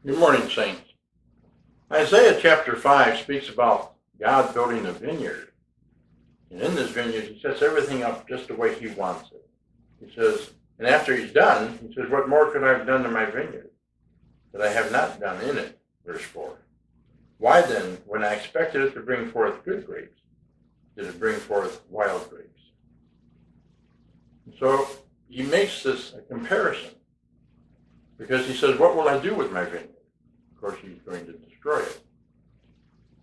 Good morning, saints. Isaiah chapter 5 speaks about God building a vineyard. And in this vineyard, he sets everything up just the way he wants it. He says, and after he's done, he says, what more could I have done to my vineyard that I have not done in it? Verse 4. Why then, when I expected it to bring forth good grapes, did it bring forth wild grapes? And so he makes this a comparison because he says, what will I do with my vineyard? Of course, he's going to destroy it.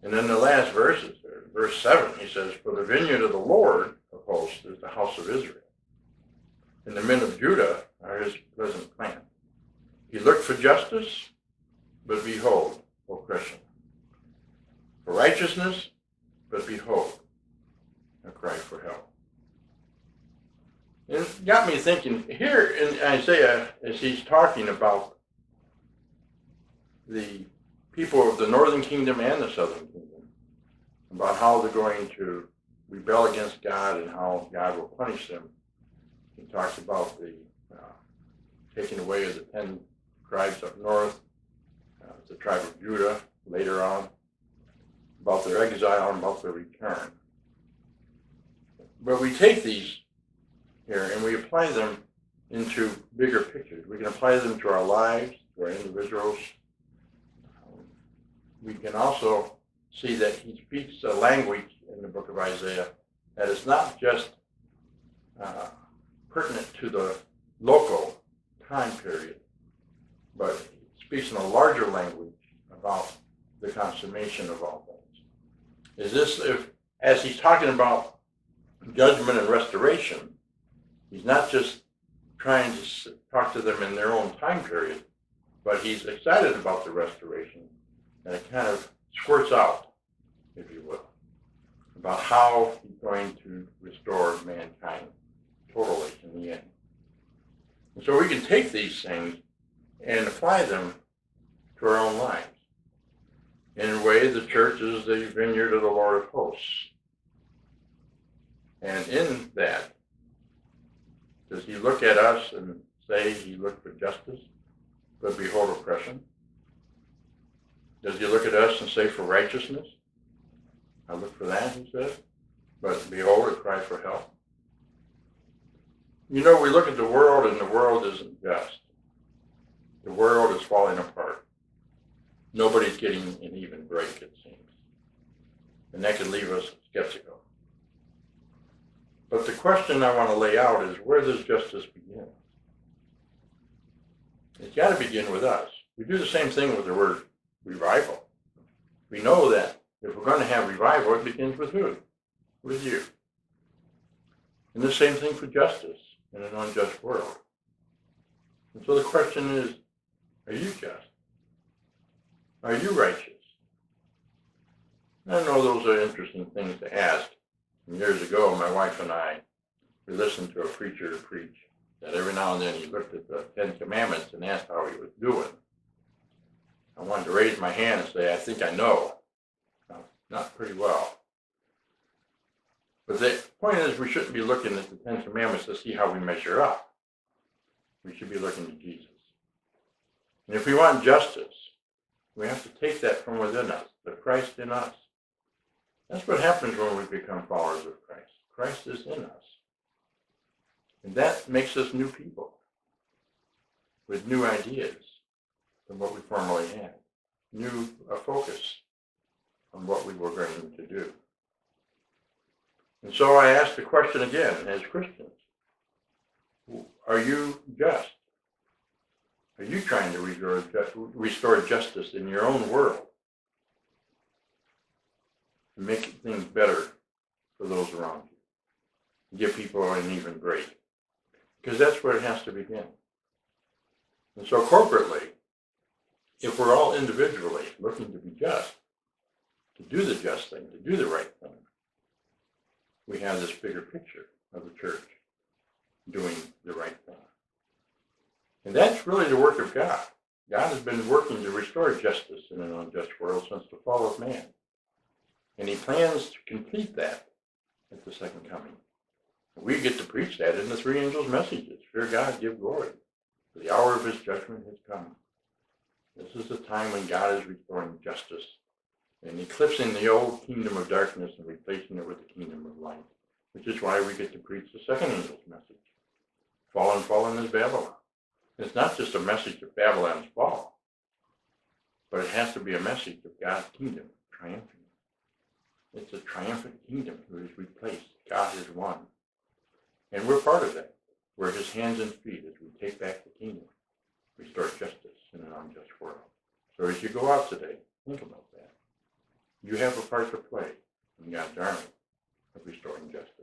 And then the last verses, verse 7, he says, for the vineyard of the Lord of hosts is the house of Israel, and the men of Judah are his pleasant plant. He looked for justice, but behold, oppression. For righteousness, but behold, a cry for help. And it got me thinking, here in Isaiah, as he's talking about the people of the northern kingdom and the southern kingdom, about how they're going to rebel against God and how God will punish them. He talks about the taking away of the 10 tribes up north, the tribe of Judah later on, about their exile and about their return. But we take these here and we apply them into bigger pictures. We can apply them to our lives, to our individuals. We can also see that he speaks a language in the book of Isaiah that is not just pertinent to the local time period, but speaks in a larger language about the consummation of all things. Is this, as he's talking about judgment and restoration, he's not just trying to talk to them in their own time period, but he's excited about the restoration. And it kind of squirts out, if you will, about how he's going to restore mankind totally in the end. And so we can take these things and apply them to our own lives. In a way, the church is the vineyard of the Lord of hosts. And in that, does he look at us and say he looked for justice, but behold oppression? Does he look at us and say for righteousness? I look for that, he says, but behold, a cry for help. You know, we look at the world and the world isn't just. The world is falling apart. Nobody's getting an even break, it seems. And that can leave us skeptical. But the question I want to lay out is, where does justice begin? It's got to begin with us. We do the same thing with the word revival. We know that if we're going to have revival, it begins with who? With you. And the same thing for justice in an unjust world. And so the question is, are you just? Are you righteous? I know those are interesting things to ask. And years ago, my wife and I, we listened to a preacher preach that every now and then he looked at the 10 Commandments and asked how he was doing. I wanted to raise my hand and say, I think I know. Not pretty well. But the point is, we shouldn't be looking at the 10 Commandments to see how we measure up. We should be looking to Jesus. And if we want justice, we have to take that from within us, the Christ in us. That's what happens when we become followers of Christ. Christ is in us. And that makes us new people with new ideas than what we formerly had. New focus on what we were going to do. And so I ask the question again, as Christians, are you just? Are you trying to restore justice in your own world? To make things better for those around you. Give people an even break. Because that's where it has to begin. And so corporately, if we're all individually looking to be just, to do the just thing, to do the right thing, we have this bigger picture of the church doing the right thing. And that's really the work of God. God has been working to restore justice in an unjust world since the fall of man. And he plans to complete that at the second coming. We get to preach that in the three angels' messages. Fear God, give glory. For the hour of his judgment has come. This is the time when God is restoring justice and eclipsing the old kingdom of darkness and replacing it with the kingdom of light, which is why we get to preach the second angel's message. Fallen, fallen is Babylon. It's not just a message of Babylon's fall, but it has to be a message of God's kingdom triumphing. It's a triumphant kingdom who is replaced. God is one. And we're part of that. We're his hands and feet as we take back the kingdom, restore justice in an unjust world. So as you go out today, think about that. You have a part to play in God's army of restoring justice.